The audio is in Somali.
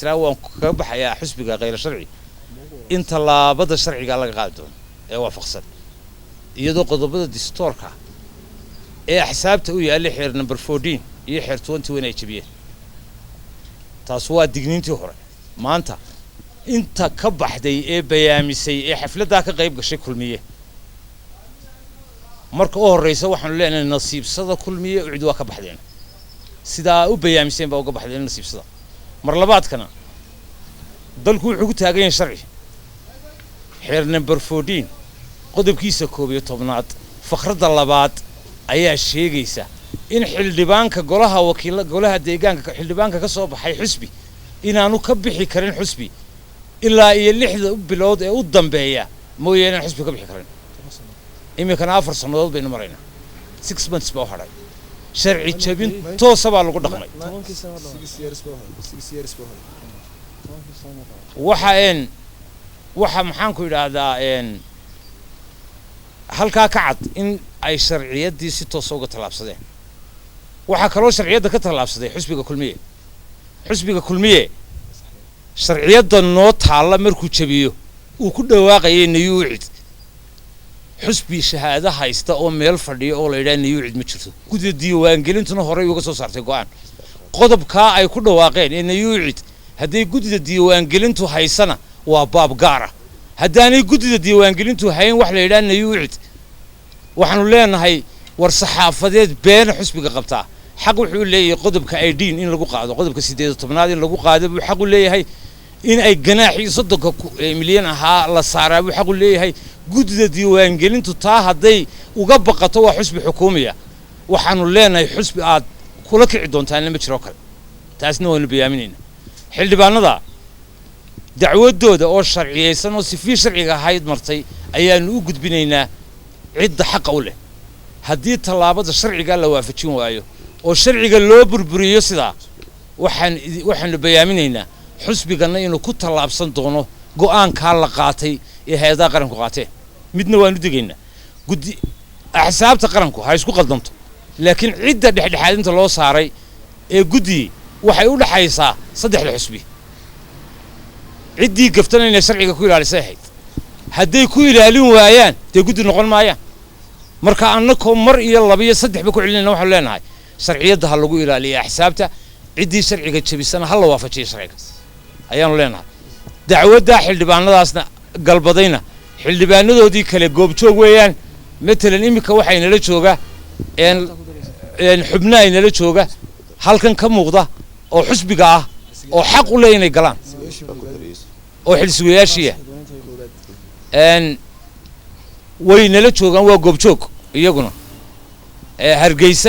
waan ka baxayaa xisbiga qeyl sharci inta laabada sharciga laga qaado ee waafaqsan iyadoo qodobada distoorka ee xisaabta u yaal xeer number 14 iyo xeer 21 ay jabiyeen taas waa digniintii hore maanta inta ka baxday ee bayaamisay ee xafladda ka qayb gashay kulmiye marka oo horeysa waxaan leenahay nasiibsada kulmiye cid waa ka baxdeen sida u bayaamiseen baa uga baxdeen nasiibsada mar labaadkana dalku wuxuu ku taagan yahay sharci xeer number 14 qodobkiisa 11aad fakhrada labaad ayaa sheegaysa in xildhibaanka golaha wakiilada golaha deegaanka xildhibaanka ka soo baxay xisbi inaanu ka bixi karin xisbi ilaa iyo 6 bilood ee u dambeeya mooyeen xisbi ka bixi karin imikana 4 sanadood baynu maraynaa 6 months baa haray sharci jabin toos baa lagu dhaqmay waxa maxaan ku yiraahdaa halka ka cad in ay sharciyadii si toos uga talaabsadeen waxa kale oo sharciyada ka talaabsaday xisbiga kulmiye sharciyada noo taala markuu jabiyo uu ku dhawaaqayay niyuucid xisbi shahaada haysta oo meel fadhiyo oo la yiraahdo niyuucid ma jirto guddiga diiwaangelintuna horey uga soo saartay go'aan qodobka ay ku dhawaaqeen in niyuucid haddii guddiga diiwaangelintu haysana waa baab gaar ah haddaanay guddiga diiwaangelintu hayn wax la yiraahdo niyuucid waxaanu leenahay war saxaafadeed been xisbiga qabtaa xaq wuxuu leeyahay qodobka ID in lagu qaado qodobka 18aad in lagu qaado buu xaq u leeyahay in ay ganaaxi 30 milyan aha la saaraa buu xaq u leeyahay guddiga diiwaangelintu taa haday uga baqato waa xisbi xukuumiya waxaanu leenahay xisbi aad kula kici doontaan ma jiro kale taasna waa biyaaminayna xildhibaanada dacwadooda oo sharciyeysan oo si fiir sharciga ahayd martay ayaanu u gudbinaynaa cid xaq u leh hadii talaabada sharciga la waafajin waayo oo sharciga loo burburiyo sida waxaan bayaaminaynaa xisbigana inuu ku talaabsan doono go'aanka la qaatay ee hay'adaha qaranku qaateen midna waanu digaynaa guddi axsaabta qaranku ha isku qaldanto laakiin cidda dhexdhexaadinta loo saaray ee guddi waxay u dhaxaysaa saddexda xisbi ciddii gaftanayna sharciga ku ilaalisay hadday ku ilaalin waayaan dee guddi noqon maayaan marka annakoo mar iyo laba iyo saddex ba ku celinayna waxaan leenahay sharciyada ha lagu ilaaliyo axsaabta ciddii sharciga jabisana ha la waafajiyo sharciga ayaanu leenahay dacwadda xildhibaanadaasna galbadayna xildhibaanadoodii kale goobjoog weeyaan matalan imika waxay nala jooga xubna ay nala jooga halkan ka muuqda oo xisbiga ah oo xaq u leeyahay inay galaan oo xilsiwayaashiya way nala joogaan waa goobjoog iyaguna hargeysa